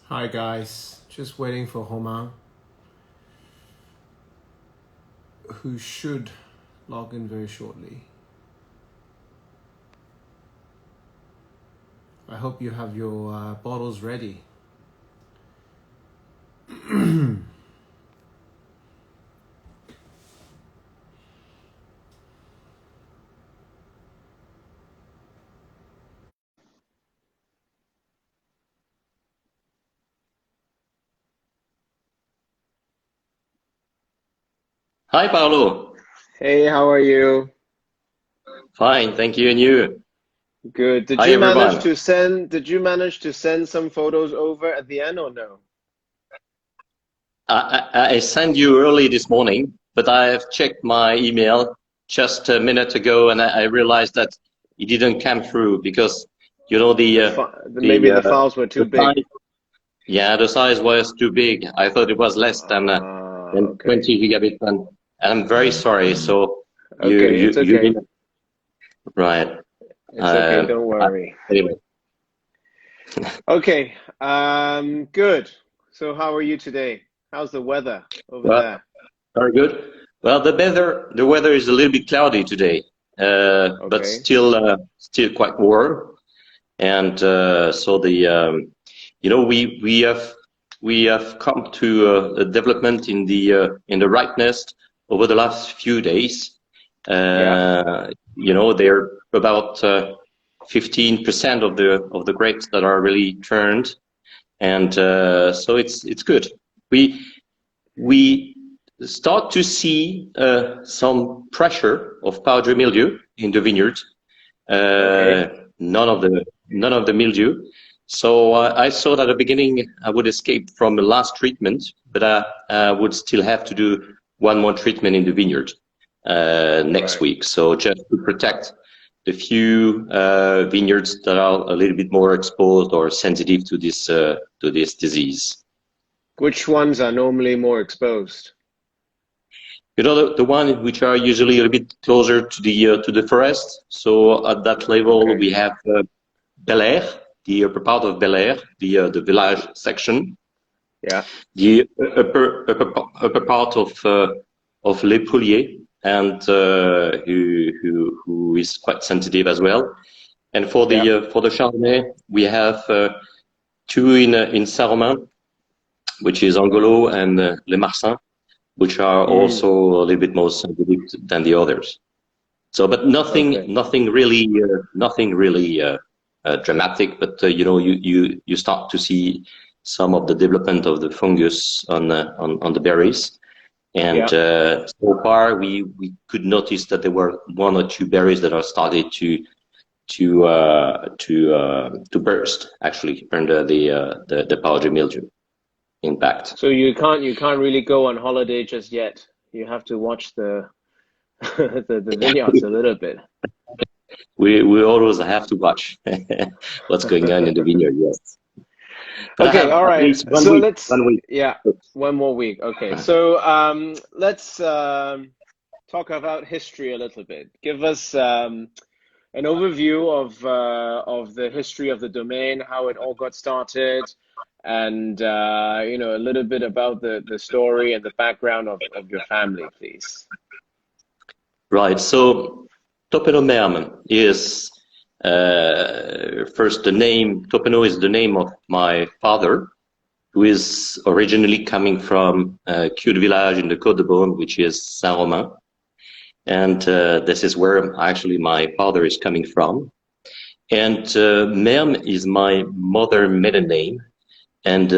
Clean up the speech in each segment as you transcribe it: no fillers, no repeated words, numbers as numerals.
Hi guys, just waiting for Romain, who should log in very shortly. I hope you have your bottles ready. Hi, Paolo. Hey, how are you? Fine, thank you, and you? Good. Hi, everyone. Did you manage to send some photos over at the end or no? I sent you early this morning, but I have checked my email just a minute ago, and I realized that it didn't come through because you know Maybe the files were too the big. size. Yeah, the size was too big. I thought it was less than Okay. 20 gigabit, and I'm very sorry. So Okay, it's you okay. didn't right. It's okay, Uh, don't I, worry. anyway, Okay, good. So how are you today? How's the weather over well, there? very good. Well, the weather is a little bit cloudy today, but Okay. still quite warm. And so we have come to a development in the ripeness over the last few days. Yeah. They're about 15% of the grapes that are really turned, and so it's good. We start to see some pressure of powdery mildew in the vineyard. Okay. Uh, none of the mildew. So I thought at the beginning I would escape from the last treatment, but I would still have to do one more treatment in the vineyard next Right. week. So just to protect the few vineyards that are a little bit more exposed or sensitive to this disease. Which ones are normally more exposed? The one which are usually a little bit closer to the forest. So at that level, Okay. we have Bel Air, the upper part of Bel Air, the village section, Yeah. the upper part of Les Pouliers, and who is quite sensitive as well. And Yeah. for the Chardonnay, we have two in Saint-Romain, which is Angolo and Les Marsins, which are Mm. also a little bit more sensitive than the others. So, but Okay. nothing really dramatic. But you start to see some of the development of the fungus on the berries. And Yeah. so far, we could notice that there were one or two berries that are started to burst actually under the powdery mildew impact. So you can't really go on holiday just yet. You have to watch the the vineyards a little bit. We always have to watch what's going on in the vineyard, yes. But I Okay, have all at right. least So 1 week. yeah, one more week. Okay, so let's talk about history a little bit. Give us an overview of the history of the domain, how it all got started, and a little bit about the story and the background of your family, please. Right. So Taupenot Merme is first the name. Taupenot is the name of my father, who is originally coming from a cute village in the Côte de Beaune, which is Saint-Romain. And this is where actually my father is coming from. And Merme is my mother maiden name. And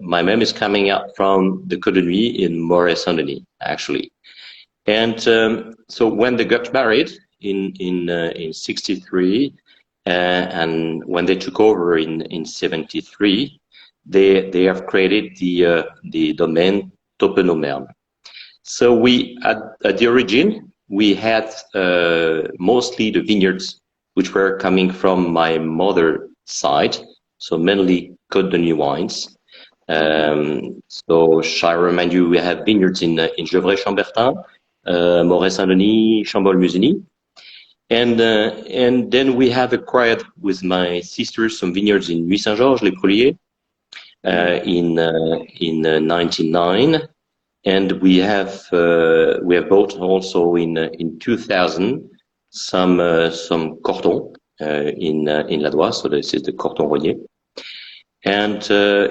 my mom is coming up from the Côte de Nuit in Moray-Saint-Denis, actually. And so when they got married in '63, and when they took over in '73, they have created the domain Taupenot Merme. So we at the origin we had mostly the vineyards which were coming from my mother side, so mainly Côte de Nuit wines. So shall I remind you, we have vineyards in Gevrey-Chambertin, Moray-Saint-Denis, Chambol-Musigny. And then we have acquired with my sister some vineyards in Nuit Saint-Georges, Les Proliers, in 99, and we have bought also in 2000 some cordon in Ladois. So this is the cordon rognier. And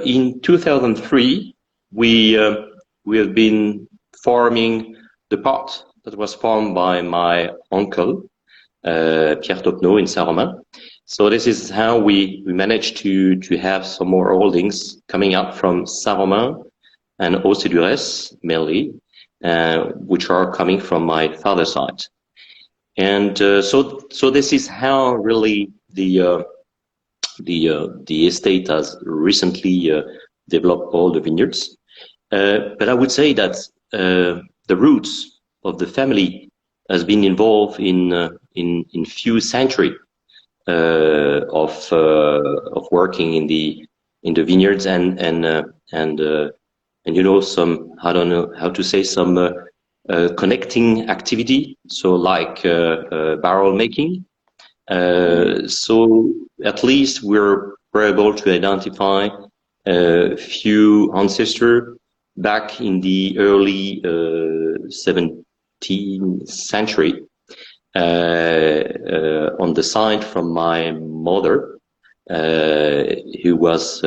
in 2003, we have been farming the part that was farmed by my uncle, Pierre Taupenot in Saint-Romain. So this is how we managed to have some more holdings coming up from Saint-Romain and Hauts-du-Rez mainly, which are coming from my father's side. And so this is how really the estate has recently developed all the vineyards. But I would say that the roots of the family has been involved in few centuries of working in the vineyards and you know, some, I don't know how to say, some connecting activity, so like barrel making. So at least we're able to identify a few ancestors back in the early 17th century on the side from my mother, who was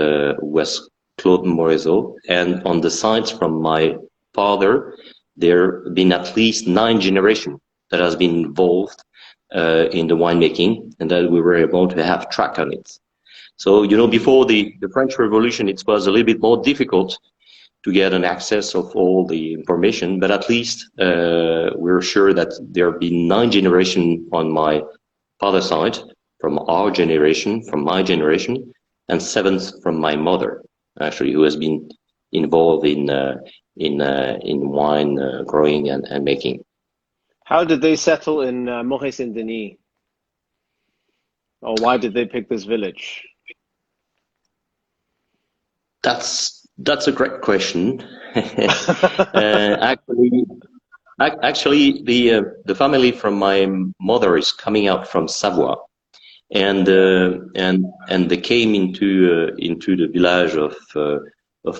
Claude Moreau, and on the sides from my father, there have been at least 9 generations that has been involved in the winemaking, and that we were able to have track on it. So, you know, before the French Revolution, it was a little bit more difficult to get an access of all the information, but at least we're sure that there have been 9 generations on my father's side, from our generation, from my generation, and 7 from my mother, actually, who has been involved in wine growing and making. How did they settle in Moret-Saint-Denis? Or why did they pick this village? That's a great question. Actually, the family from my mother is coming out from Savoie, and they came into the village of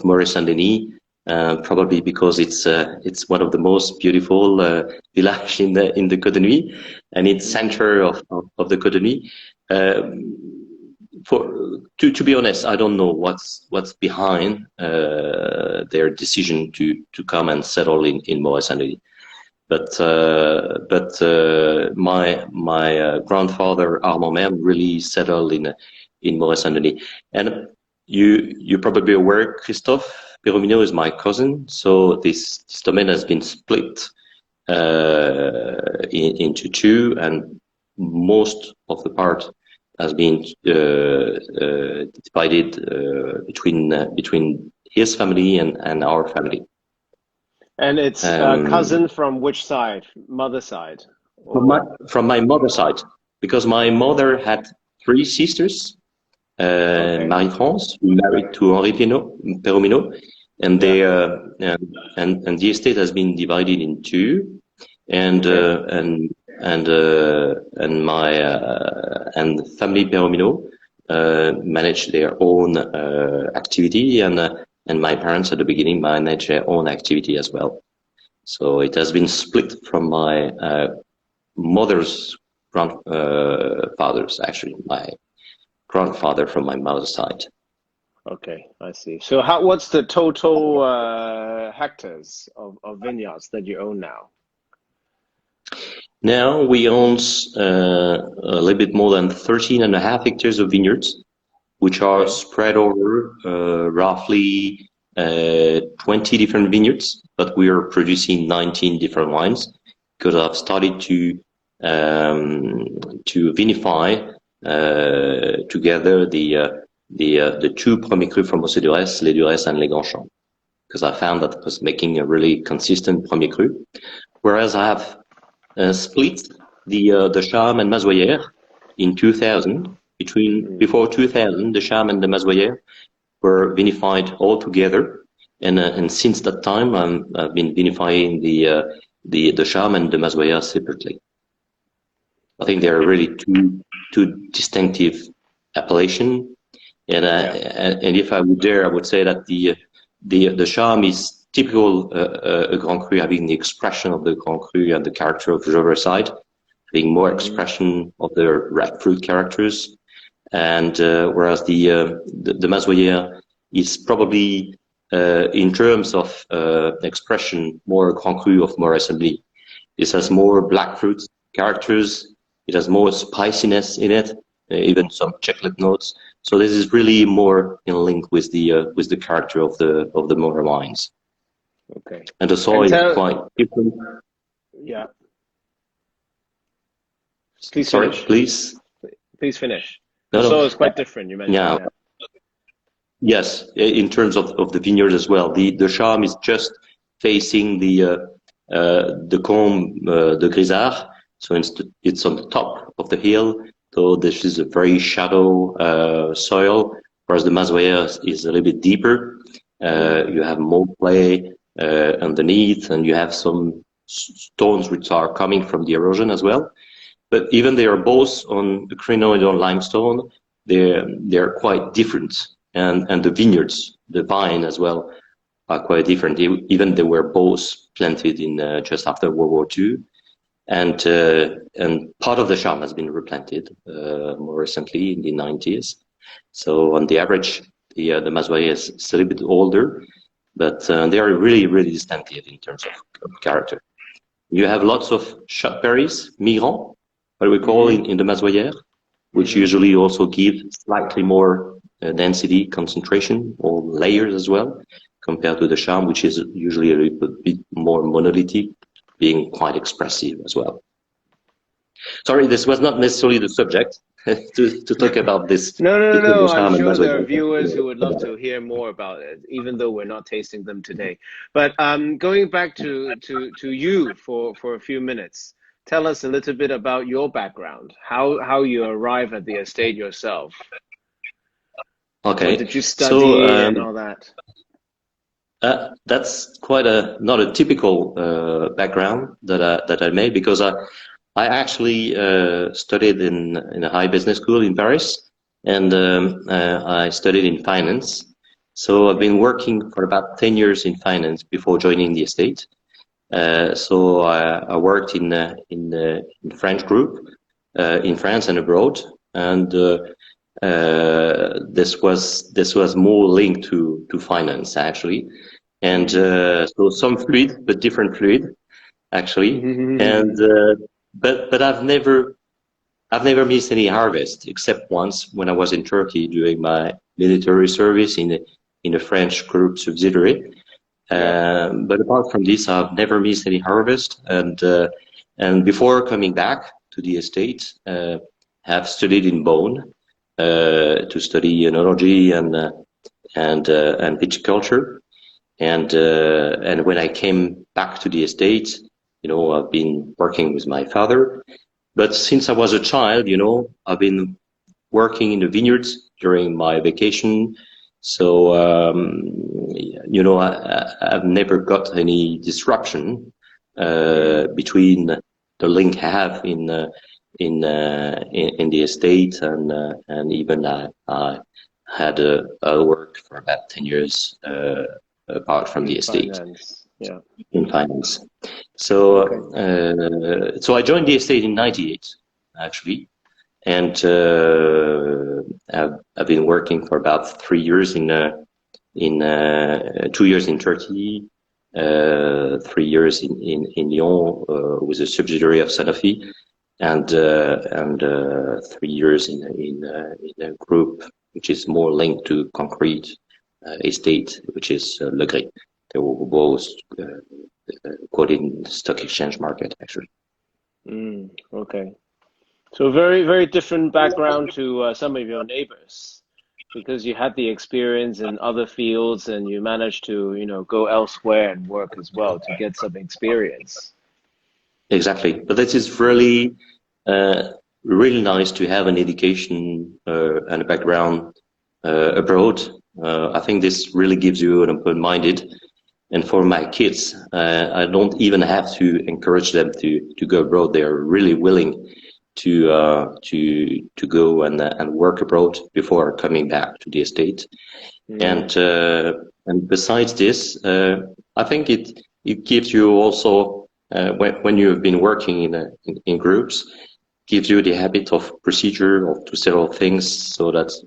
Moret-Saint-Denis. Probably because it's one of the most beautiful villages in the Côte d'Ivoire, and it's center of the Côte d'Ivoire. To be honest, I don't know what's behind their decision to come and settle in Moret-Saint-Denis. But my grandfather Romain really settled in Moret-Saint-Denis, and you probably aware, Christophe. Peromino is my cousin, so this domain has been split into 2, and most of the part has been divided between his family and our family. And it's a cousin from which side? Mother side? From my mother's side, because my mother had 3 sisters. Marie-France, married to Henri Peromino, and they and the estate has been divided in 2, and my and family Peromino managed their own activity, and my parents at the beginning managed their own activity as well. So it has been split from my mother's grandfathers, actually my grandfather from my mother's side. Okay, I see. So what's the total hectares of vineyards that you own now? Now we own a little bit more than 13.5 hectares of vineyards, which are spread over roughly 20 different vineyards, but we are producing 19 different wines, because I've started to vinify together the 2 premiers crus from Hauts-du-Rez, Les Durez and Les Grands Champs, because I found that it was making a really consistent premier cru. Whereas I have split the Charme and Mazoyer in 2000. Before 2000, the Charme and the Mazoyer were vinified all together, and since that time I've been vinifying the Charme and the Mazoyer separately. I think they are really two distinctive appellation, And if I would dare, I would say that the charm is typical a Grand Cru, having the expression of the Grand Cru and the character of the Riverside, having more expression of the red fruit characters, and whereas the Mazoyer is probably in terms of expression more Grand Cru of more assembly. This has more black fruit characters. It has more spiciness in it, even some chocolate notes. So this is really more in link with the character of the Motor wines. Okay. And the soil is quite different. Yeah. Please Sorry, finish. Please finish. The soil is quite different, you mentioned. Yeah. Yes, in terms of the vineyard as well. The charme is just facing the Combe de Grisard, so it's on the top of the hill. So this is a very shallow soil, whereas the Mazoyer is a little bit deeper. You have more clay underneath, and you have some stones which are coming from the erosion as well. But even they are both on the crinoid on limestone, they're quite different. And the vineyards, the vine as well, are quite different. Even they were both planted in just after World War II. And part of the charm has been replanted more recently in the 90s. So on the average, the Mazoyer is still a bit older, but they are really, really distinctive in terms of character. You have lots of shot berries, migrants, what we call in the Mazoyer, which usually also give slightly more density, concentration, or layers as well, compared to the charm, which is usually a little bit more monolithic, being quite expressive as well. Sorry, this was not necessarily the subject to talk about this. No. I'm sure there are viewers who would love to hear more about it, even though we're not tasting them today. But going back to you for a few minutes, tell us a little bit about your background, how you arrive at the estate yourself. Okay. What did you study and all that? That's quite not a typical background that I made, because I actually studied in a high business school in Paris, and I studied in finance. So I've been working for about 10 years in finance before joining the estate. So I worked in French group in France and abroad, and this was more linked to finance actually, and so some fluid, but different fluid actually, and but I've never missed any harvest, except once when I was in Turkey doing my military service in a French group subsidiary. But apart from this, I've never missed any harvest, and before coming back to the estate, have studied in Beaune to study enology and viticulture, and when I came back to the estate, I've been working with my father, but since I was a child, I've been working in the vineyards during my vacation. So, I've never got any disruption between the link I have in the estate, and even I had a work for about 10 years apart from the estate. In finance. So, so I joined the estate in '98, actually. And I've been working for about 3 years in 2 years in Turkey, 3 years in Lyon with a subsidiary of Sanofi, and 3 years in a group which is more linked to concrete estate, which is Le Gris. They were both quoted in the stock exchange market, actually. Okay. So very, very different background to some of your neighbors, because you had the experience in other fields and you managed to, go elsewhere and work as well to get some experience. Exactly. But this is really, really nice to have an education and a background abroad. I think this really gives you an open-minded. And for my kids, I don't even have to encourage them to go abroad. They are really willing to go and work abroad before coming back to the estate. And besides this, I think it gives you also when you have been working in groups, gives you the habit of procedure of to settle things, so that's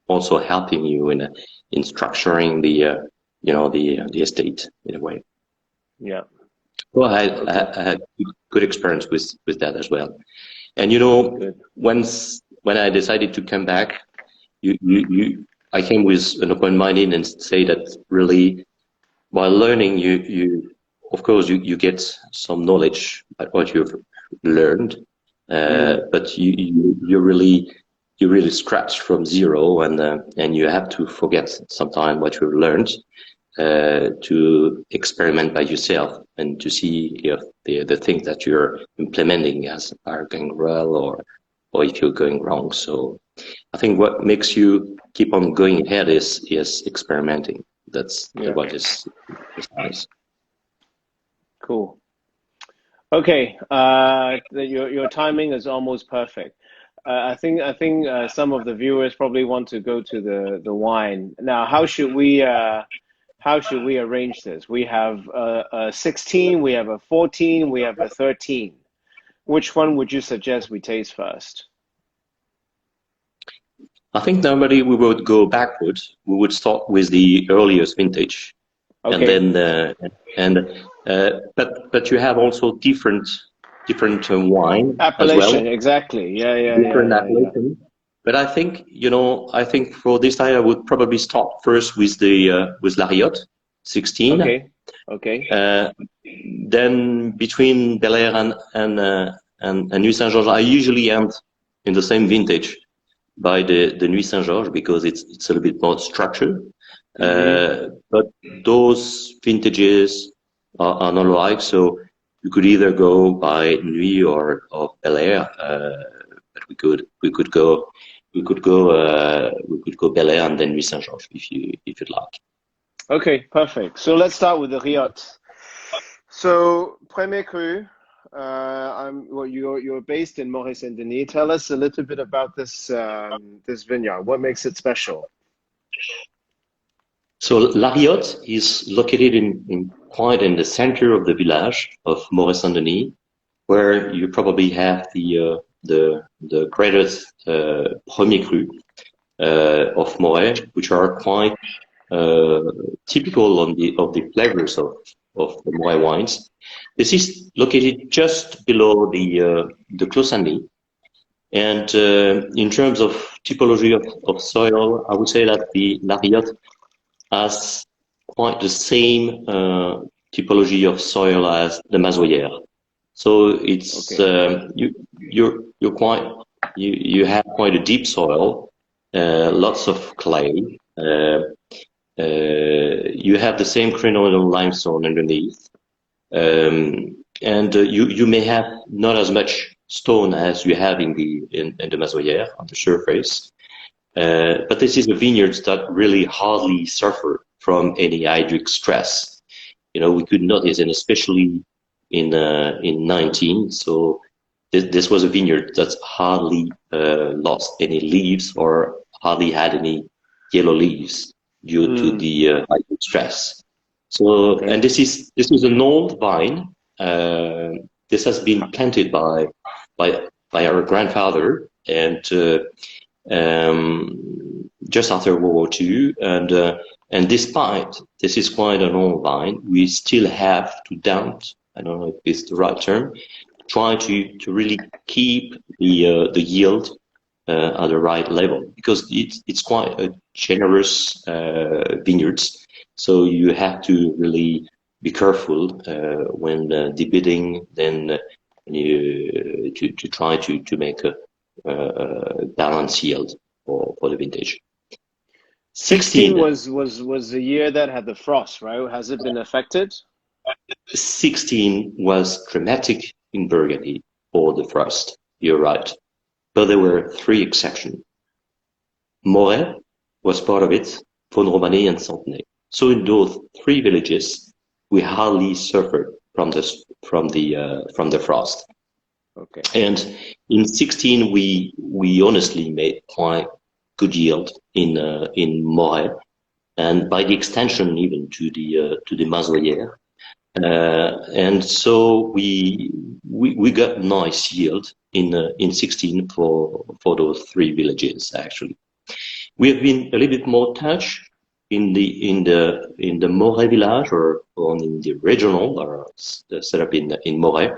also helping you in structuring the estate in a way. Yeah. Well, I had good experience with that as well. And when I decided to come back, I came with an open minded and say that really, while learning, you of course you get some knowledge about what you've learned, but you really scratch from zero, and you have to forget sometime what you've learned to experiment by yourself and to see if the things that you're implementing are going well or if you're going wrong. So I think what makes you keep on going ahead is experimenting. That's what is nice. Cool. Okay, your timing is almost perfect. I think some of the viewers probably want to go to the wine now. How should we arrange this? We have a 16, we have a 14, we have a 13. Which one would you suggest we taste first? I think normally we would go backwards. We would start with the earliest vintage, okay. And then but you have also different wine appellation as well. Exactly. Different appellation. But I think for this time I would probably start first with with Lariot 16. Okay. Then between Bel Air and Nuit Saint-Georges, I usually end in the same vintage by the Nuit Saint-Georges because it's a little bit more structured. But those vintages are not alike, so you could either go by Nuit or Bel Air. But we could go Bel Air and then Nuit Saint-Georges if you'd like. Okay, perfect. So let's start with the Riot. So Premier Cru, you're based in Maurice-Saint-Denis. Tell us a little bit about this vineyard. What makes it special? So Lariot is located quite in the center of the village of Maurice-Saint-Denis, where you probably have the greatest Premier Cru of Moret, which are quite typical of the flavors of the Moret wines. This is located just below the Clos Saint-Denis, and in terms of typology of soil, I would say that the Lariot has quite the same typology of soil as the Mazoyère. So it's you have quite a deep soil, lots of clay. You have the same crinoidal limestone underneath, and you may have not as much stone as you have in the Mazoyère on the surface. But this is a vineyard that really hardly suffer from any hydric stress. We could notice, and especially in 19. So this was a vineyard that hardly lost any leaves or hardly had any yellow leaves due to the hydric stress. So, and this is an old vine. This has been planted by our grandfather, and just after World War II, and despite this is quite an old vine, we still have to doubt, I don't know if it's the right term, try to really keep the yield at the right level, because it's quite a generous vineyards, so you have to really be careful when debidding, then to try to make a balanced yield for the vintage. 16 was the year that had the frost, right? Has it been affected? 16 was dramatic in Burgundy for the frost. You're right, but there were 3 exceptions. Moret was part of it, Romain and Santenay. So in those 3 villages, we hardly suffered from the frost. Okay. And in 16, we honestly made quite good yield in Moret, and by the extension even to the Mazoyer. And so we got nice yield in 16 for those three villages actually. We have been a little bit more touched in the Moret village or in the regional or set up in Moret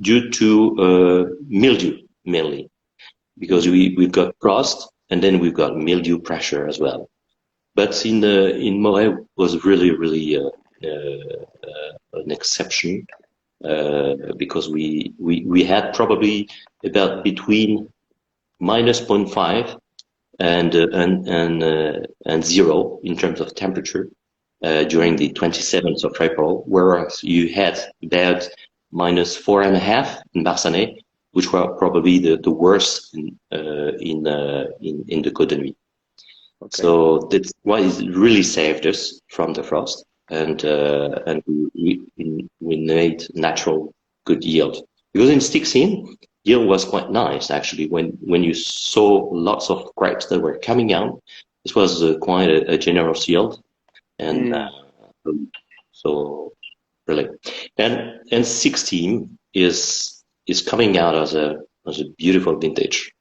due to mildew mainly, because we've got frost and then we've got mildew pressure as well. But in Moret was really an exception because we had probably about between minus zero point 0.5 and 0 in terms of temperature during the 27th of April, whereas you had about minus 4.5 in Barsanet, which were probably the worst in the Côte de Nuit. Okay. So that's why it really saved us from the frost, and we made natural good yield. Because in 16, yield was quite nice actually. When you saw lots of grapes that were coming out, this was quite a generous yield, and so really, and 16 is coming out as a beautiful vintage.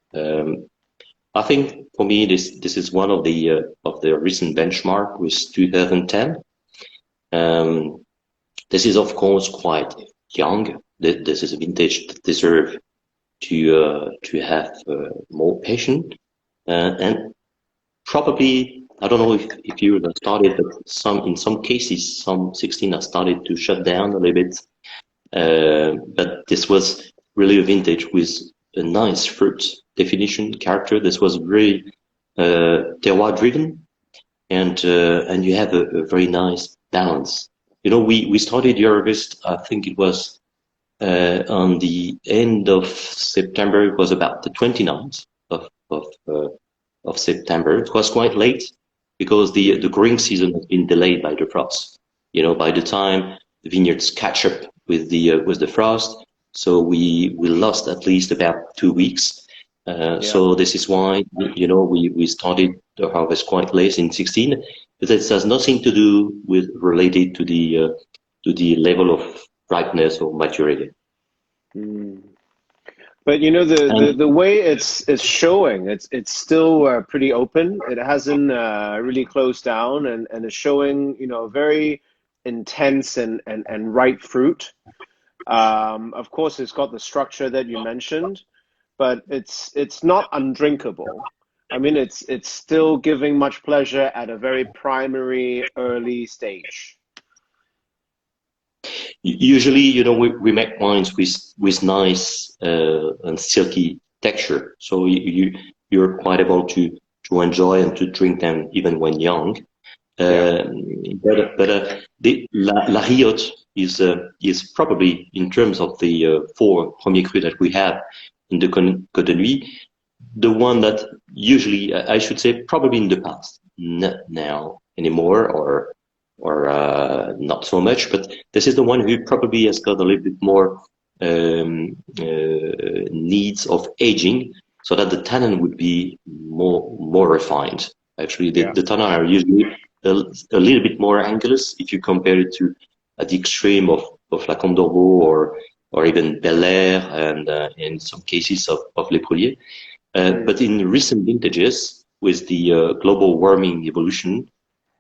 I think for me this is one of the recent benchmark with 2010. This is of course quite young. This is a vintage that deserve to have more patience, and probably I don't know if you started, but in some cases some 16 have started to shut down a little bit, but this was really a vintage with a nice fruit definition character. This was very terroir driven, and you have a very nice balance. You know, we started the harvest, I think it was on the end of September. It was about the 29th of September. It was quite late because the growing season has been delayed by the frost. You know, by the time the vineyards catch up with the frost, so we lost at least about 2 weeks. So this is why, you know, we started the harvest quite late in 16, but this has nothing to do with related to the level of ripeness or maturity. But you know, the way it's showing, it's still pretty open. It hasn't really closed down, and it's showing, you know, very intense and ripe fruit. Of course, it's got the structure that you mentioned, but it's not undrinkable. I mean, it's still giving much pleasure at a very primary early stage. Usually, you know, we make wines with nice and silky texture, so you're quite able to enjoy and to drink them even when young. But La Riotte is probably, in terms of the 4 premiers crus that we have in the Côte de Nuit, the one that usually, I should say, probably in the past, not now anymore, or not so much, but this is the one who probably has got a little bit more needs of aging, so that the tannin would be more refined. Actually, the tannin are usually a little bit more angulous if you compare it to at the extreme of La Comte d'Orbeau or even Bel Air, and in some cases of Le Prolier. But in recent vintages, with the global warming evolution,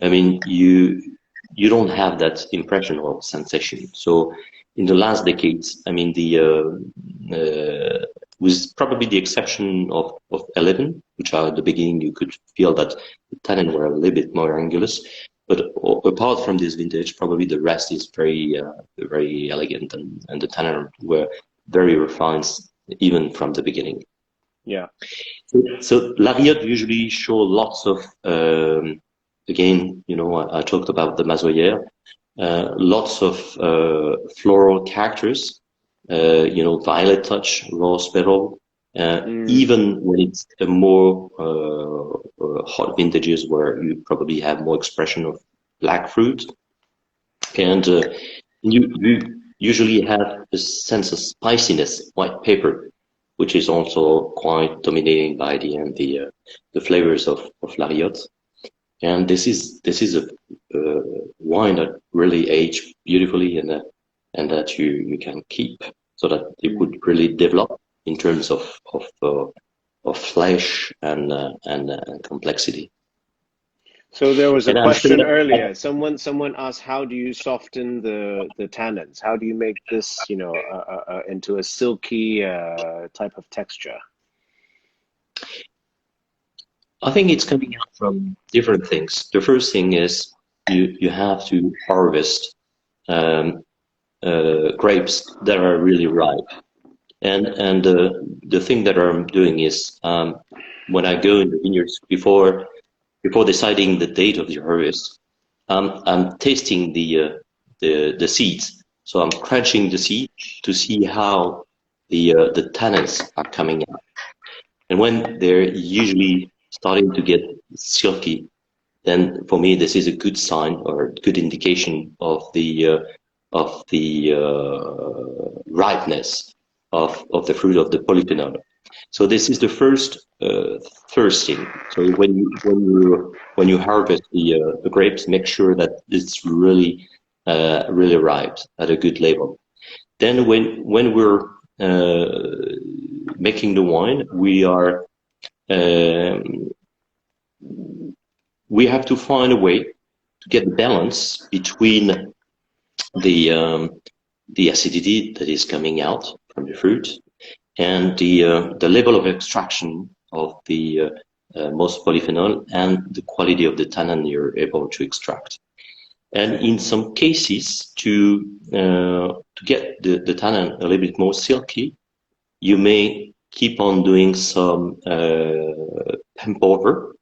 I mean, you don't have that impression or sensation. So in the last decades, I mean, with probably the exception of 11, which are at the beginning, you could feel that the tannin were a little bit more angulous. But apart from this vintage, probably the rest is very elegant, and the tannin were very refined even from the beginning. Yeah. So La Riotte usually show lots of, again, you know, I talked about the Mazoyer, lots of floral characters, you know, violet touch, rose petal, even when it's a more hot vintages where you probably have more expression of black fruit. And usually have a sense of spiciness, white pepper, which is also quite dominating by the flavors of Lariot. And this is a wine that really aged beautifully and that you can keep, so that it would really develop in terms of flesh and complexity. So there was a And I'm sure question that earlier. Someone asked, how do you soften the tannins? How do you make this, you know, into a silky type of texture? I think it's coming out from different things. The first thing is you have to harvest grapes that are really ripe. And the thing that I'm doing is when I go in the vineyards before deciding the date of the harvest, I'm tasting the seeds. So I'm crunching the seed to see how the tannins are coming out. And when they're usually starting to get silky, then for me this is a good sign or good indication of the ripeness of the fruit of the Polyphenol. So this is the first thing. So when you harvest the grapes, make sure that it's really ripe at a good level. Then when we're making the wine, we have to find a way to get the balance between the acidity that is coming out from the fruit and the level of extraction of the most polyphenol and the quality of the tannin you're able to extract. And in some cases, to get the tannin a little bit more silky, you may keep on doing some hemp over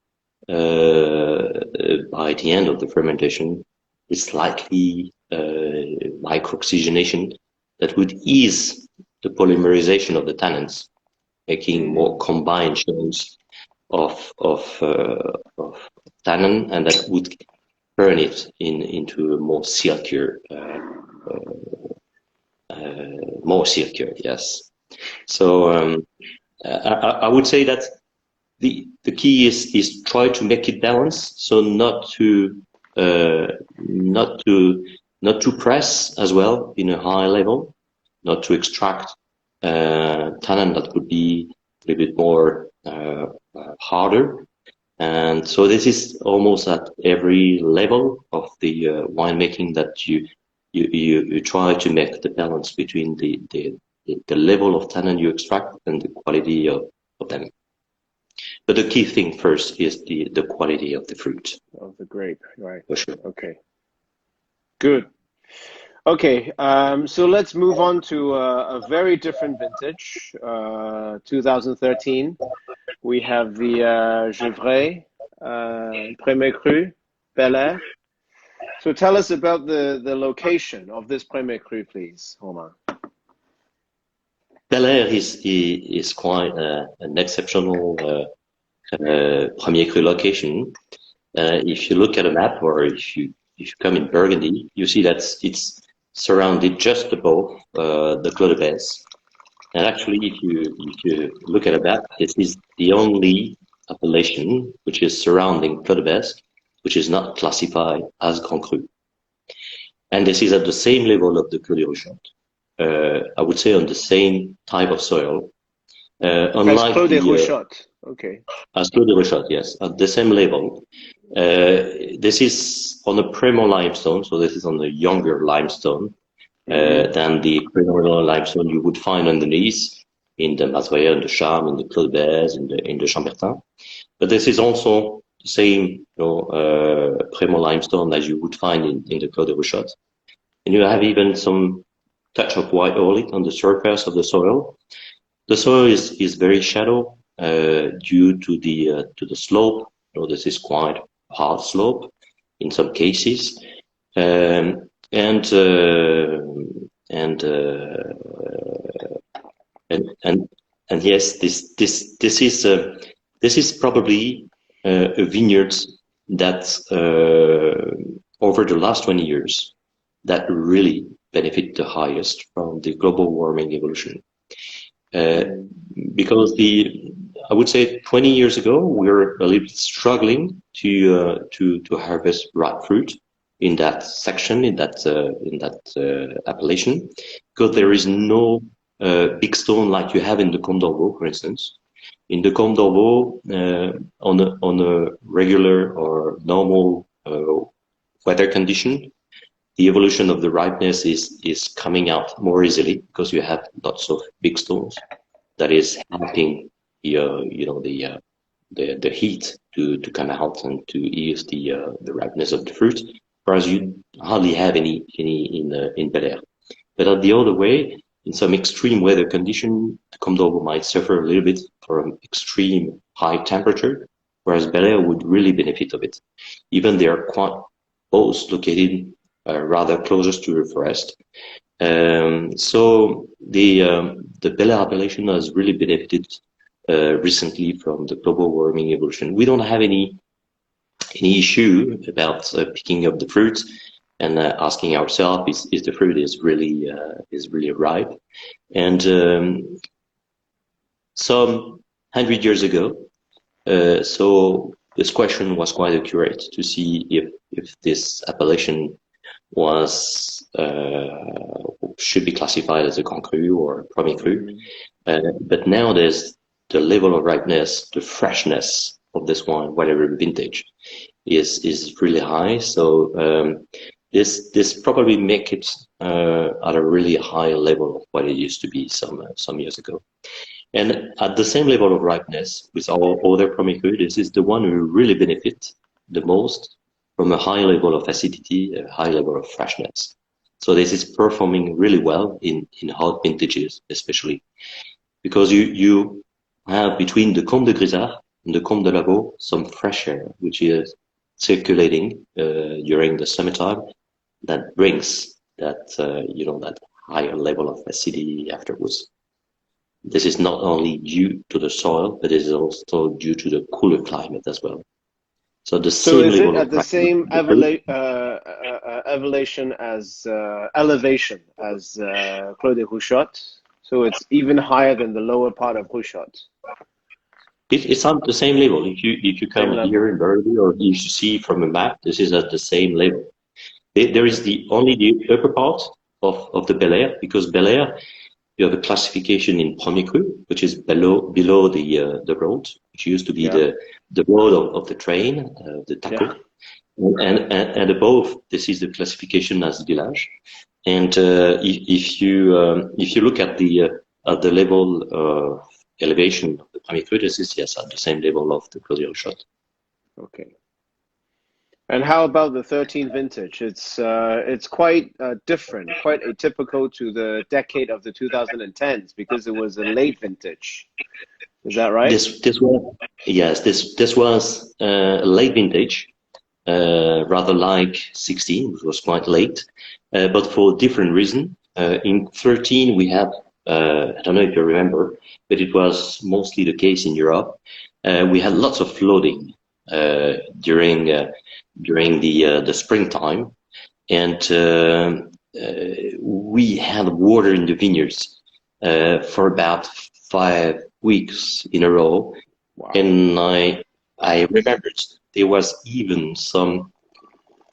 by the end of the fermentation. It's likely microoxygenation that would ease the polymerization of the tannins, making more combined chains of tannin, and that would turn it into a more silkier, yes. So I would say that the key is try to make it balanced, so not to press as well in a high level, not to extract tannin that would be a little bit more harder. And so this is almost at every level of the winemaking that you try to make the balance between the level of tannin you extract and the quality of them. But the key thing first is the quality of the fruit. Of the grape, right. For sure. Okay. Good. Okay, so let's move on to a very different vintage, 2013. We have the Gevrey, Premier Cru, Bel Air. So tell us about the location of this Premier Cru, please, Romain. Bel Air is quite an exceptional Premier Cru location. If you look at a map, or if you come in Burgundy, you see that it's surrounded just above the Clos de Bèze. And actually, if you look at a map, this is the only appellation which is surrounding Clos de Bèze, which is not classified as Grand Cru. And this is at the same level of the Clos de Rochot. I would say on the same type of soil. Unlike Clos de Rochot. Okay. As Clos de Rochot, yes, at the same level. This is on a Premier limestone, so this is on the younger limestone than the Premier limestone you would find underneath in the Mazoyer, in the Charme, in the Clos de Bèze, in the Chambertin. But this is also the same Premier limestone as you would find in the Clos de Rochot. And you have even some touch of white oil on the surface of the soil. The soil is very shallow due to the slope. This is quite hard slope in some cases, and yes, this is probably a vineyard that over the last 20 years that really benefit the highest from the global warming evolution. Because I would say 20 years ago, we were a little bit struggling to harvest ripe fruit in that section, in that appellation, because there is no big stone like you have in the Comte d'Orbeau, for instance. In the Comte d'Orbeau, on a regular or normal weather condition, the evolution of the ripeness is coming out more easily because you have lots of big stones that is helping the heat to come out and to ease the ripeness of the fruit, whereas you hardly have any in Bel Air. But on the other way, in some extreme weather condition, the Comte d'Orbeau might suffer a little bit from extreme high temperature, whereas Bel Air would really benefit of it. Even they are quite both located rather closest to the forest. So the Bel Air appellation has really benefited recently from the global warming evolution. We don't have any issue about picking up the fruit and asking ourselves is the fruit is really ripe. And some 100 years ago, so this question was quite accurate to see if this appellation should be classified as a Grand Cru or Premier Cru. But nowadays, the level of ripeness, the freshness of this wine, whatever vintage, is really high. So this probably make it at a really high level of what it used to be some years ago. And at the same level of ripeness with our other Premier Cru, this is the one who really benefit the most from a high level of acidity, a high level of freshness. So this is performing really well in hot vintages, especially because you have between the Comte de Grisard and the Comte de Lavaux some fresh air, which is circulating during the summertime, that brings that that higher level of acidity afterwards. This is not only due to the soil, but it is also due to the cooler climate as well. So the so same is level it at of the same elevation as elevation as Clos de Rouchotte? So it's even higher than the lower part of Rouchotte. It's on the same level. If you come here in Burgundy, or if you see from a map, this is at the same level. There is only the upper part of the Bel Air, because Bel Air, you have a classification in Premier Cru, which is below the road, which used to be the road of the train, the taco, and above this is the classification as village. And if you look at the level elevation of the Premier Cru, this is at the same level of the Clos de Rouchotte. Okay. And how about the 13th vintage? It's quite different, quite atypical to the decade of the 2010s because it was a late vintage. Is that right? This was a late vintage, rather like 16, which was quite late, but for a different reason. In 13, we had, I don't know if you remember, but it was mostly the case in Europe. We had lots of flooding during the springtime, and we had water in the vineyards for about 5 weeks in a row. Wow. And I remembered there was even some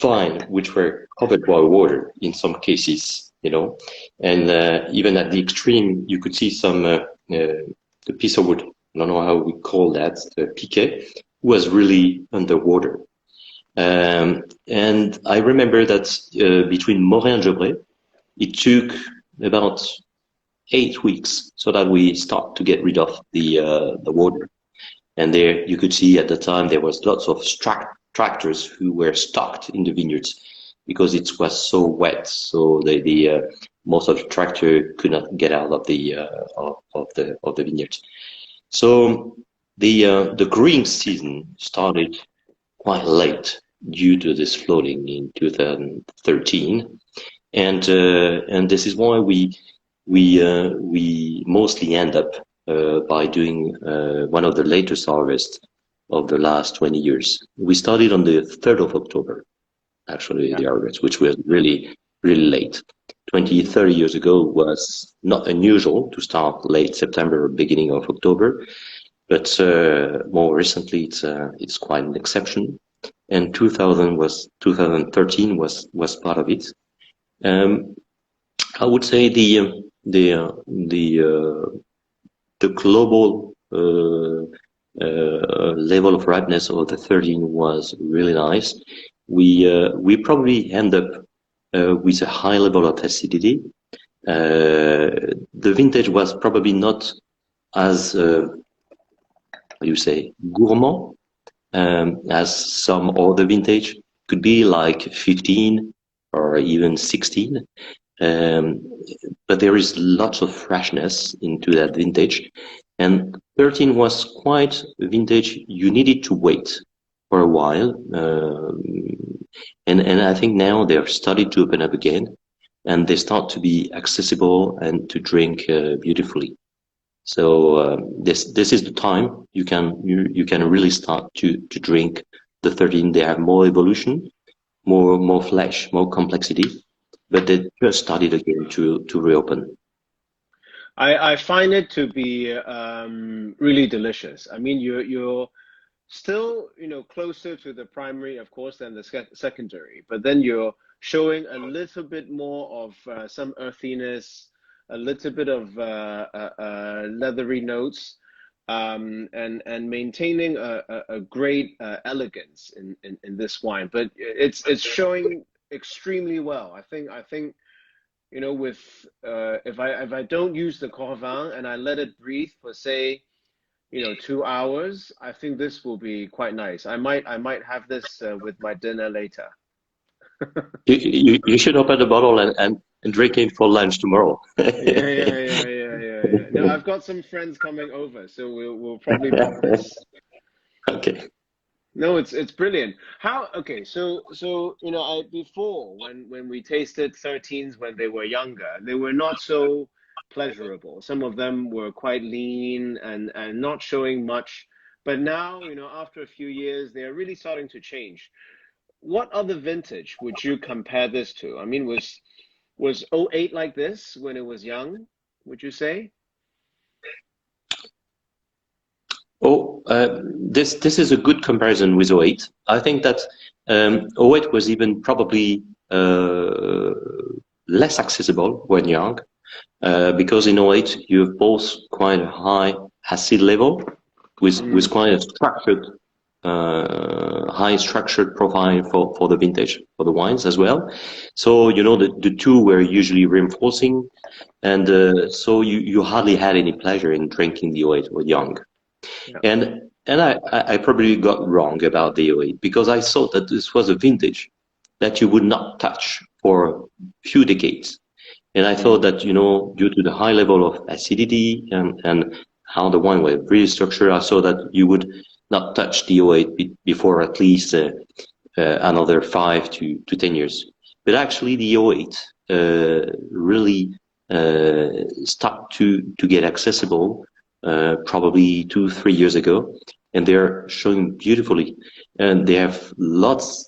vines which were covered by water in some cases, and even at the extreme you could see some the piece of wood, I don't know how we call that, the piquet, was really underwater. And I remember that between Moret and Jobret, it took about 8 weeks so that we start to get rid of the water. And there you could see at the time there was lots of tractors who were stuck in the vineyards because it was so wet. So the most of the tractor could not get out of the vineyards. So the growing season started quite late due to this flooding in 2013, and this is why we mostly end up by doing one of the latest harvests of the last 20 years. We started on the 3rd of October, actually, the harvest, which was really, really late. It 20, 30 years ago was not unusual to start late September, beginning of October, but more recently it's quite an exception. And 2013 was part of it. I would say the global level of ripeness of the 13 was really nice. We probably end up with a high level of acidity. The vintage was probably not as how you say, gourmand as some other vintage. Could be like 15 or even 16. But there is lots of freshness into that vintage. And 13 was quite a vintage you needed to wait for a while. And I think now they're starting to open up again, and they start to be accessible and to drink beautifully. So this is the time you can really start to drink the 13. They have more evolution, more flesh, more complexity, but they just started again to reopen. I find it to be really delicious. I mean, you're still, closer to the primary, of course, than the secondary, but then you're showing a little bit more of some earthiness, a little bit of leathery notes, and maintaining a great elegance in this wine. But it's showing extremely well. I think with if I don't use the Corvin and I let it breathe for, say, 2 hours, I think this will be quite nice. I might have this with my dinner later. You should open the bottle and drink it for lunch tomorrow. Yeah. No, I've got some friends coming over, so we'll probably pop this. Okay. No, it's brilliant. Okay, so before, when we tasted 13s when they were younger, they were not so pleasurable. Some of them were quite lean and not showing much. But now, after a few years, they are really starting to change. What other vintage would you compare this to? I mean, was 08 like this when it was young, would you say? This is a good comparison with 08. I think that 08 was even probably less accessible when young, because in 08 you have both quite a high acid level with quite a structured, high structured profile for the vintage, for the wines as well. So the two were usually reinforcing, and so you hardly had any pleasure in drinking the 08 when young. Yeah. And I probably got wrong about the 08 because I thought that this was a vintage that you would not touch for a few decades. And I thought that, due to the high level of acidity and how the wine was really structured, I saw that you would not touch the 08 before at least another 5 to 10 years. But actually the 08 really started to get accessible probably 2-3 years ago, and they're showing beautifully, and they have lots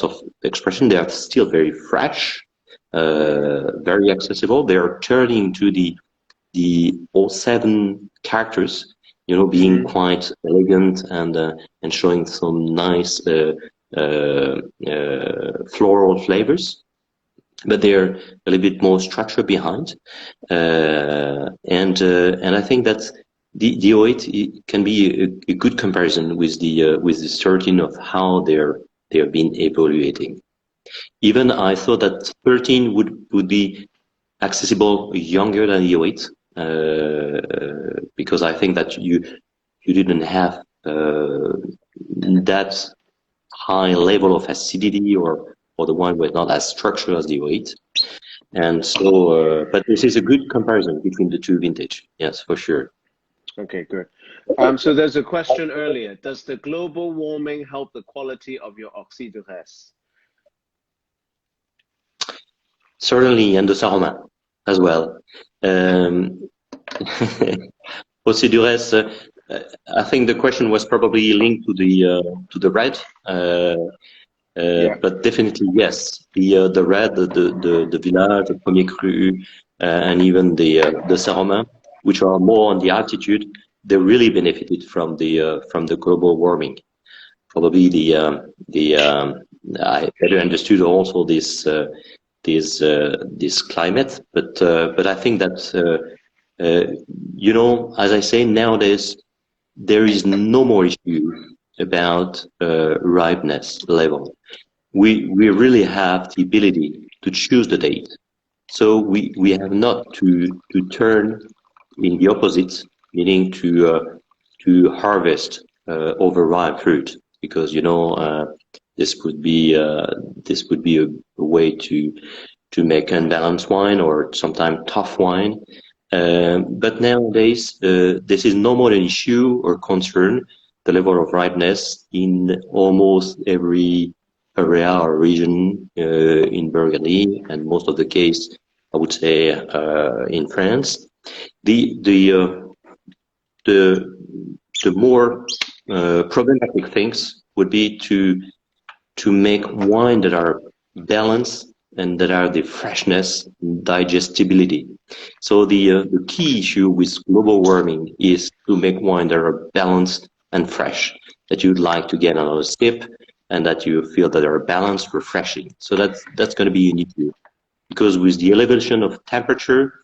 of expression. They are still very fresh, very accessible. They are turning to the 07 characters, being quite elegant and showing some nice floral flavors. But they're a little bit more structure behind, and I think that the 08 can be a good comparison with the 13 of how they're been evaluating. Even I thought that 13 would be accessible younger than the 08, because I think that you didn't have that high level of acidity or the wine was not as structured as the 08. And so, but this is a good comparison between the two vintage. Yes, for sure. Okay, good. So there's a question earlier. Does the global warming help the quality of your Oxyduresse? Certainly, and the Romain as well. Oxyduresse, I think the question was probably linked to the red. But definitely, yes, the red, the Village, the Premier Cru, and even the Saint-Romain, which are more on the altitude, they really benefited from the global warming. Probably I better understood also this climate, but I think that as I say nowadays, there is no more issue about ripeness level. We really have the ability to choose the date, so we have not to turn in the opposite, meaning to harvest overripe fruit, because this would be a way to make unbalanced wine or sometimes tough wine. But nowadays, this is no more an issue or concern, the level of ripeness in almost every area or region in Burgundy, and most of the case, I would say, in France. The more problematic things would be to make wine that are balanced and that are the freshness, digestibility. So the key issue with global warming is to make wine that are balanced and fresh, that you'd like to get another sip, and that you feel that are balanced, refreshing. So that's going to be an issue, because with the elevation of temperature,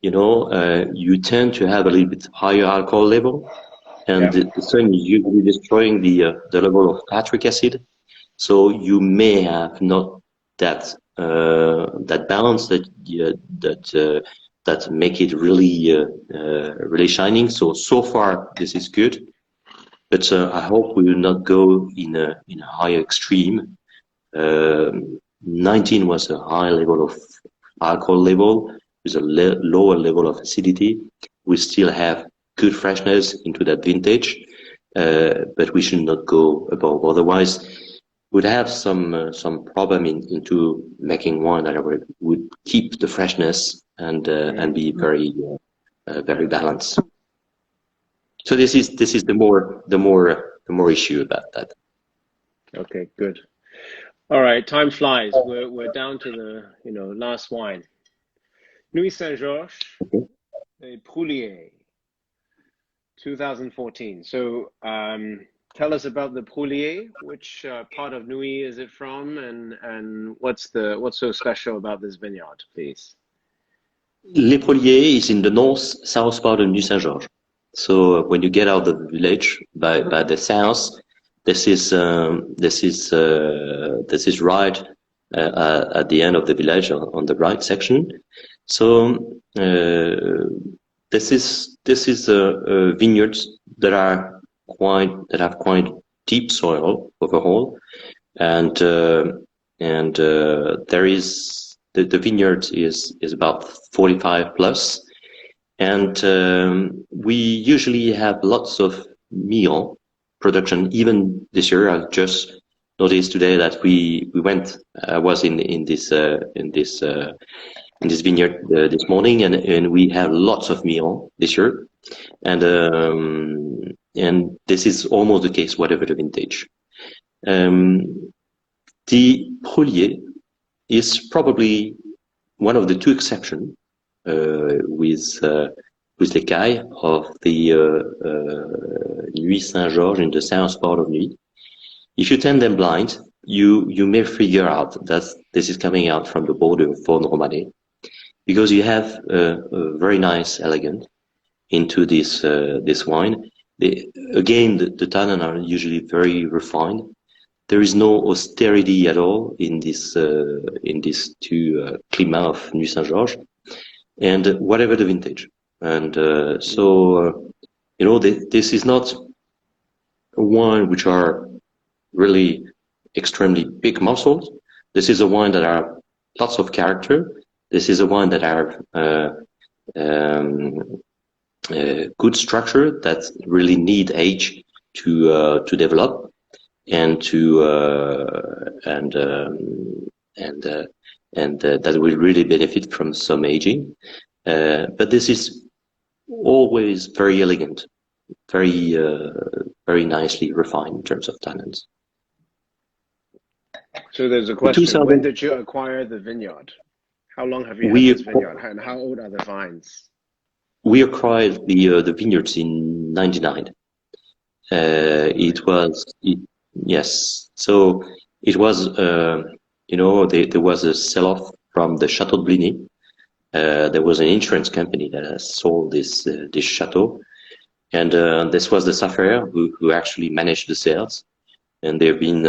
you tend to have a little bit higher alcohol level, and the sun is usually destroying the level of citric acid. So you may have not that balance that make it really shining. So far this is good, but I hope we will not go in a higher extreme. 19 was a high level of alcohol level with a lower level of acidity. We still have good freshness into that vintage, but we should not go above. Otherwise, we'd have some problem into making wine that would keep the freshness and be very balanced. So this is the more issue about that. Okay, good. All right, time flies. We're down to the last wine. Nuit Sanjos, the Proulier, 2014. So tell us about the Proulier. Which part of Nuit is it from, and what's so special about this vineyard, please? Les Prouliers is in the south part of Nuit Saint-Georges. So when you get out of the village by the south, this is right at the end of the village on the right section. So this is vineyards that have quite deep soil overall, and there is the vineyard is about 45 plus, and we usually have lots of meal production. Even this year, I just noticed today that we went. I was in this vineyard this morning, and we have lots of meal this year, and this is almost the case whatever the vintage. The Proulier is probably one of the two exceptions with the Caille of the Nuit Saint-Georges in the south part of Nuit. If you turn them blind, you may figure out that this is coming out from the border of Romain, because you have a very nice elegant into this wine. Again, the tannins are usually very refined. There is no austerity at all in this two climat of Nuit Saint-Georges, and whatever the vintage. And this is not a wine which are really extremely big muscles. This is a wine that are lots of character. This is a wine that are good structure that really need age to develop and that will really benefit from some aging. But this is always very elegant, very nicely refined in terms of tannins. So there's a In question. When 2000, did you acquire the vineyard? How long have you had we this vineyard? And how old are the vines? we acquired the vineyards in '99. Right. Yes. So it was, there was a sell-off from the Chateau de Bligny. There was an insurance company that has sold this chateau, and this was the Saffaire who actually managed the sales. And there have been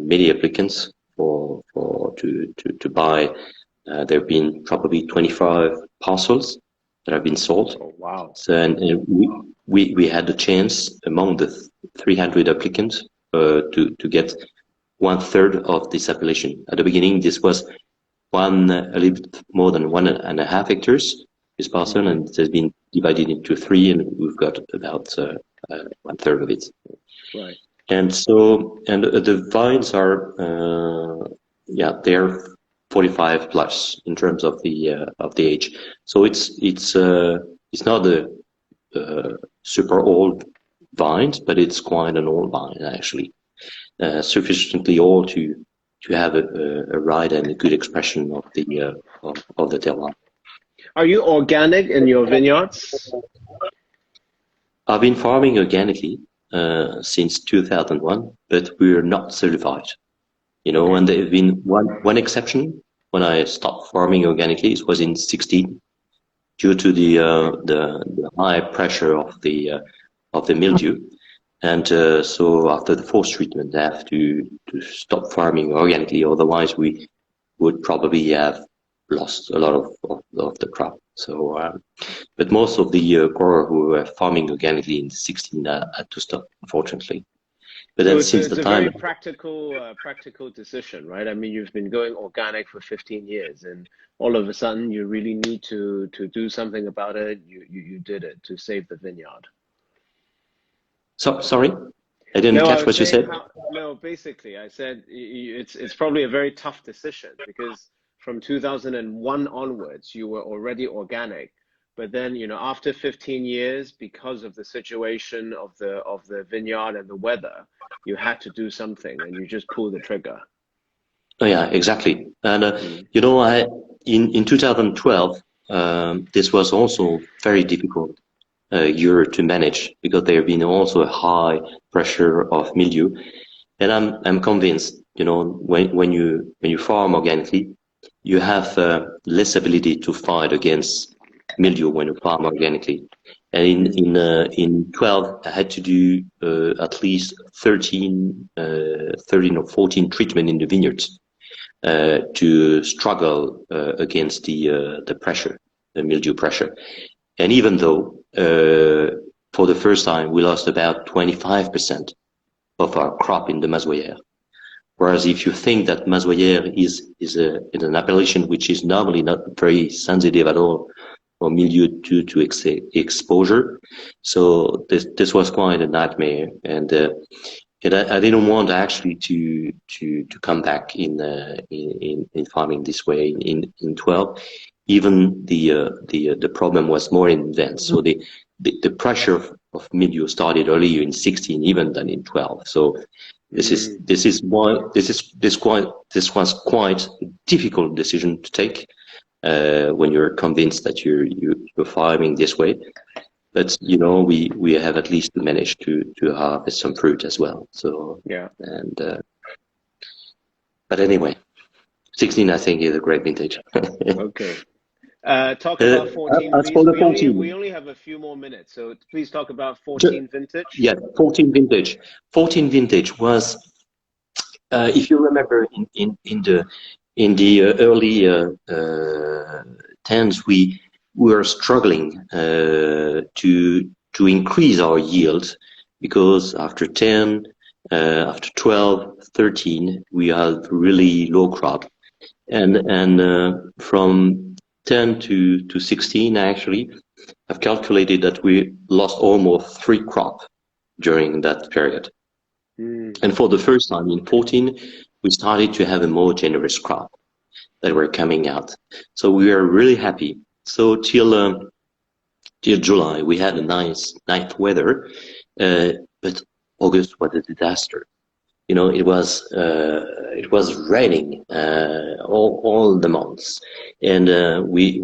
many applicants to buy. There have been probably 25 parcels that have been sold. Oh, wow. So, and we had the chance among the 300 applicants to get 1/3 of this appellation. At the beginning, this was a little bit more than 1.5 hectares, this parcel, and it has been divided into 3, and we've got about 1/3 of it. Right. And so, the vines are, they're 45 plus in terms of the age. So it's not a super old vines, but it's quite an old vine actually, sufficiently old to have a right and a good expression of the terroir. Are you organic in your vineyards? I've been farming organically since 2001, but we're not certified. And there have been one exception when I stopped farming organically. It was in 2016, due to the high pressure of the mildew, and so after the force treatment, I have to stop farming organically. Otherwise, we would probably have lost a lot of the crop. So, but most of the growers who were farming organically in 2016 had to stop, unfortunately. But then So it's the a time, very practical decision, right? I mean, you've been going organic for 15 years, and all of a sudden you really need to do something about it. You did it to save the vineyard. sorry, I didn't No, I catch was what you saying said. no, basically, I said it's probably a very tough decision because from 2001 onwards, you were already organic. But then, after 15 years, because of the situation of the vineyard and the weather, you had to do something, and you just pulled the trigger. Oh yeah, exactly. And in 2012, this was also very difficult year to manage because there have been also a high pressure of mildew. And I'm convinced, when you farm organically, you have less ability to fight against mildew when you farm organically. And in 12, I had to do at least 13 or 14 treatment in the vineyards to struggle against the pressure, the mildew pressure. And even though for the first time we lost about 25% of our crop in the Mazoyère, whereas if you think that Mazoyère is an appellation which is normally not very sensitive at all for mildew due to exposure, so this was quite a nightmare, and I didn't want actually to come back in farming this way in 12. Even the problem was more advanced. So the pressure of mildew started earlier in 16 even than in 12. So this was quite a difficult decision to take when you're convinced that you're farming this way. But we have at least managed to harvest some fruit as well. So Yeah. And but anyway, 16 I think is a great vintage. Okay. Talk about 14, as please. for the 14, We only have a few more minutes, so please talk about 14 vintage. Yeah, 14 vintage. 14 vintage was, if you remember, in the early 10s, we were struggling to increase our yield because after 10, after 12, 13, we had really low crop, and from 10 to 16 actually, I've calculated that we lost almost 3 crop during that period. And for the first time in 14, we started to have a more generous crop that were coming out. So we were really happy. So till July, we had a nice weather, but August was a disaster. it was raining all the months, and we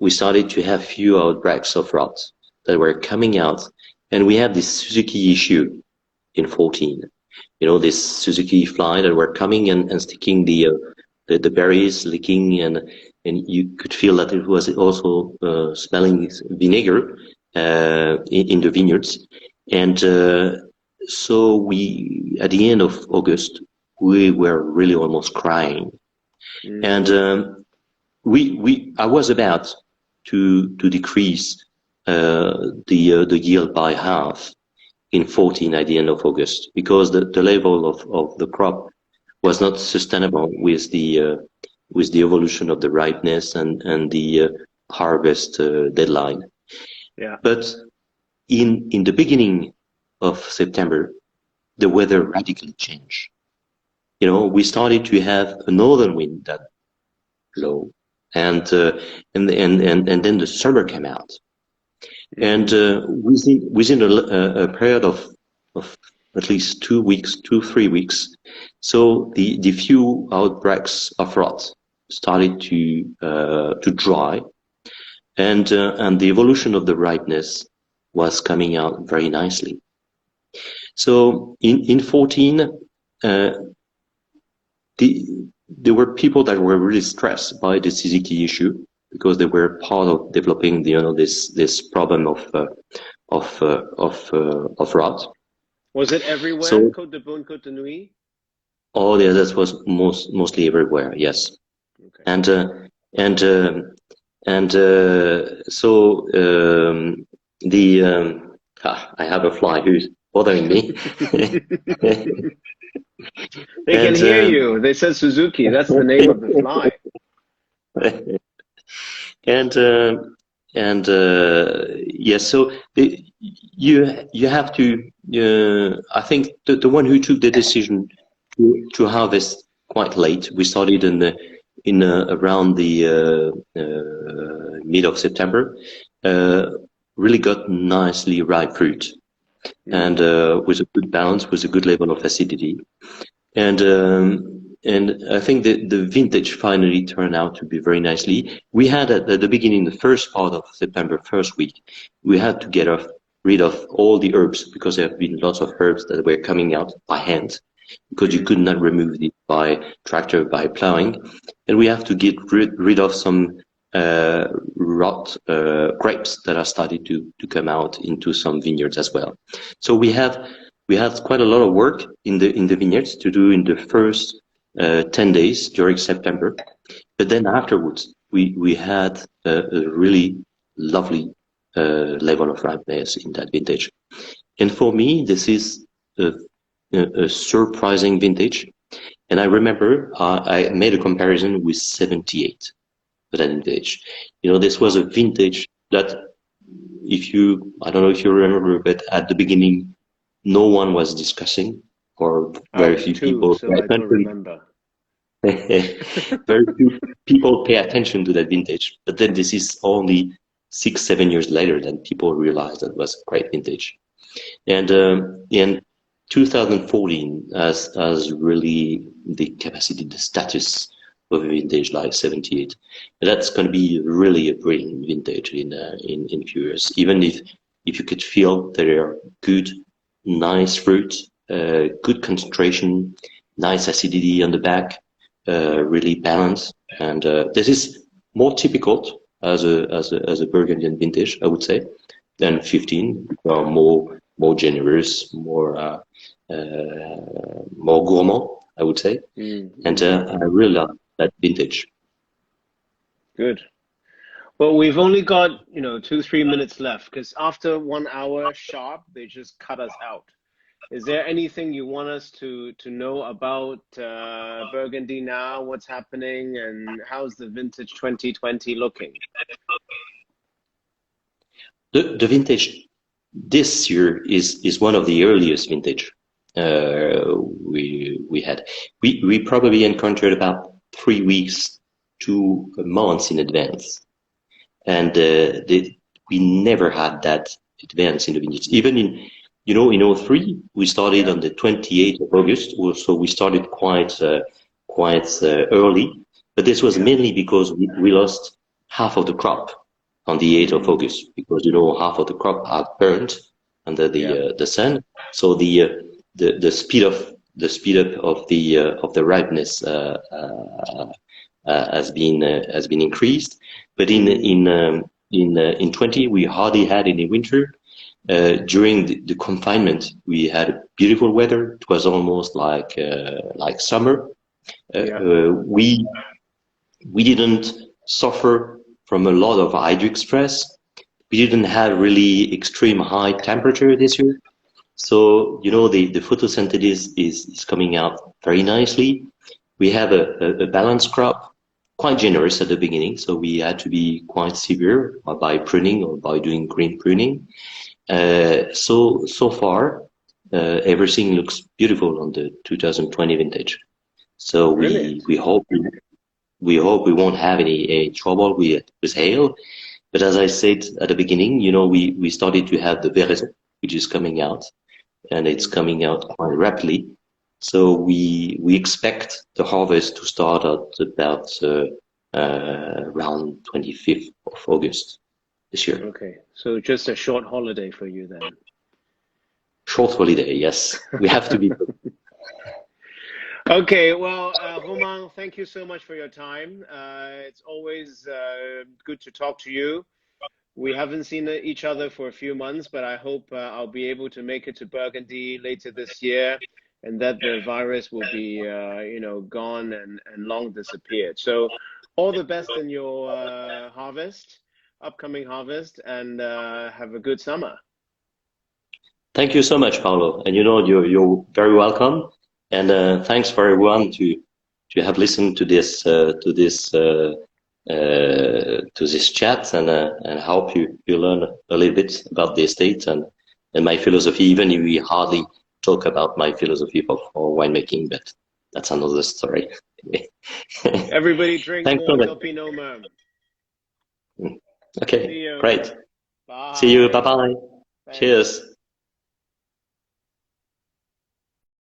started to have few outbreaks of rot that were coming out, and we had this Suzuki issue in 14. This Suzuki fly that were coming and sticking the berries, licking, and you could feel that it was also smelling vinegar in the vineyards, and so we, at the end of August, we were really almost crying, and I was about to decrease the yield by half in 14 at the end of August, because the level of the crop was not sustainable with the evolution of the ripeness and the harvest deadline. Yeah. But in the beginning of September, the weather radically changed. We started to have a northern wind that blew, and then the summer came out, and within a period of at least 2 weeks, 3 weeks, so the few outbreaks of rot started to dry, and the evolution of the ripeness was coming out very nicely. So in 14, there were people that were really stressed by the Suzuki issue, because they were part of developing this problem of rot. Was it everywhere? So, Côte de Beaune, Côte de Nuit? oh yeah, that was mostly everywhere. Yes, Okay. So I have a fly who's bothering me. They can hear you. They said Suzuki. That's the name of the fly. Yes, so you have to. I think the one who took the decision to harvest quite late. We started around the mid of September. Really got nicely ripe fruit, and with a good balance, with a good level of acidity, and I think the vintage finally turned out to be very nicely. We had at the beginning, the first part of September, first week, we had to get rid of all the herbs, because there have been lots of herbs that were coming out by hand, because you could not remove it by tractor, by plowing, and we have to get rid of some rot grapes that are starting to come out into some vineyards as well. So we had quite a lot of work in the vineyards to do in the first 10 days during September, but then afterwards we had a really lovely level of ripeness in that vintage, and for me this is a surprising vintage. And I remember I made a comparison with 78 for that vintage. This was a vintage that, I don't know if you remember, but at the beginning, no one was discussing, or very few people. So I don't remember. Very few people pay attention to that vintage. But then this is only 6-7 years later that people realized that was a great vintage. And in 2014 has really the capacity, the status of a vintage like 78. And that's going to be really a brilliant vintage in a few years. Even if you could feel there are good, nice fruit, good concentration, nice acidity on the back, really balanced, and this is more typical as a Burgundian vintage, I would say, than 15. More generous, more gourmand, I would say, and I really love that vintage. Good. Well, we've only got 2-3 minutes left, because after 1 hour sharp, they just cut us out. Is there anything you want us to know about Burgundy now? What's happening, and how's the vintage 2020 looking? The vintage this year is one of the earliest vintage we had. We probably encountered about 3 weeks to months in advance, and we never had that advance in the vintage. Even in '03 we started on the 28th of August, so we started quite early. But this was mainly because we lost half of the crop on the 8th of August, because half of the crop had burnt under the sun. So the speed up of the ripeness has been increased. But in 20 we hardly had any winter. During the confinement, we had beautiful weather. It was almost like summer. We didn't suffer from a lot of hydric stress. We didn't have really extreme high temperature this year. So, the photosynthesis is coming out very nicely. We have a balanced crop, quite generous at the beginning. So we had to be quite severe by pruning or by doing green pruning. So far, everything looks beautiful on the 2020 vintage. So we hope we won't have any trouble with hail. But as I said at the beginning, we started to have the veraison, which is coming out, and it's coming out quite rapidly. So we expect the harvest to start at about around 25th of August this year. Okay, so just a short holiday for you then. Short holiday, yes. We have to be. Okay, well, Romain, thank you so much for your time. It's always good to talk to you. We haven't seen each other for a few months, but I hope I'll be able to make it to Burgundy later this year, and that the virus will be, gone and long disappeared. So all the best in your upcoming harvest, and have a good summer. Thank you so much, Paolo. And you're very welcome. And thanks for everyone to have listened to this chat, and hope you learn a little bit about the estate and my philosophy. Even if we hardly talk about my philosophy for winemaking, but that's another story. Everybody drink more Taupenot Merme. Okay, great. Bye. See you. Bye-bye. Cheers.